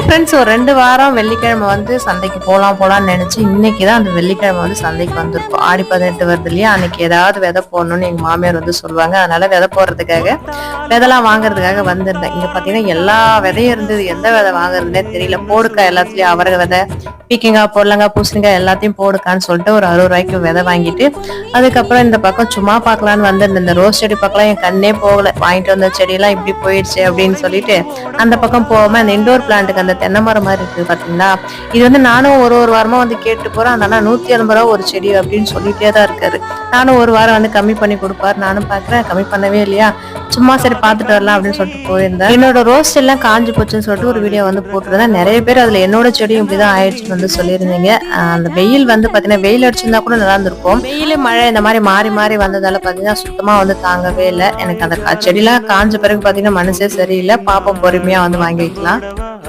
Hi friends, ஒரு 2 வாரம் வெள்ளிக்கிழமை வந்து சந்தைக்கு போலாம்னு நினைச்சு இன்னைக்கு தான் அந்த வெள்ளிக்கிழமை வந்து சந்தைக்கு வந்திருக்கோம். ஆடி 18 வருது இல்லையா, அன்னைக்கு ஏதாவது விதை போடணும்னு எங்க மாமியார் வந்து சொல்லுவாங்க. அதனால விதை போடுறதுக்காக விதைலாம் வாங்குறதுக்காக வந்திருந்தேன். இங்க பாத்தீங்கன்னா எல்லா விதையும் இருந்தது. எந்த விதை வாங்குறதுனே தெரியல. போடுக்கா எல்லாத்துலயும் அவரை விதை, பீக்கிங்காய், பொடலங்காய், பூசணிக்காய் எல்லாத்தையும் போடுக்கான்னு சொல்லிட்டு ஒரு 60 ரூபாய்க்கு விதை வாங்கிட்டு அதுக்கப்புறம் இந்த பக்கம் சும்மா பார்க்கலான்னு வந்திருந்தேன். இந்த ரோஸ் செடி பக்கம் என் கண்ணே போகல. வாங்கிட்டு வந்த செடியெல்லாம் இப்படி போயிடுச்சு அப்படின்னு சொல்லிட்டு அந்த பக்கம் போகாம அந்த இண்டோர் பிளான்ட்டுக்கு அந்த தென்னை மரம் மாதிரி இருக்குது பாத்தீங்களா, இது வந்து நானும் ஒரு வாரமா வந்து கேட்டு போறேன். அதனால 180 ரூபா ஒரு செடி அப்படின்னு சொல்லிட்டே தான் இருக்காரு. நானும் ஒரு வாரம் வந்து கம்மி பண்ணி கொடுப்பாரு. நானும் பாக்குறேன், கம்மி பண்ணவே இல்லையா. சும்மா சரி பார்த்துட்டு வரலாம் அப்படின்னு சொல்லிட்டு போயிருந்தேன். என்னோட ரோஸ் எல்லாம் காஞ்சு போச்சுன்னு சொல்லிட்டு ஒரு வீடியோ வந்து போட்டுருந்தேன். நிறைய பேர் அதுல என்னோட செடியும் இப்படிதான் ஆயிடுச்சுன்னு வந்து சொல்லியிருந்தீங்க. அந்த வெயில் வந்து பாத்தீங்கன்னா வெயில் அடிச்சிருந்தா கூட நல்லா இருந்திருக்கும். வெயில் மழை இந்த மாதிரி மாறி மாறி வந்ததால பாத்தீங்கன்னா சுத்தமா வந்து தாங்கவே இல்லை. எனக்கு அந்த செடியெல்லாம் காஞ்ச பிறகு பாத்தீங்கன்னா மனசே சரியில்லை. பாப்போம், பொறுமையா வந்து வாங்கி வைக்கலாம்.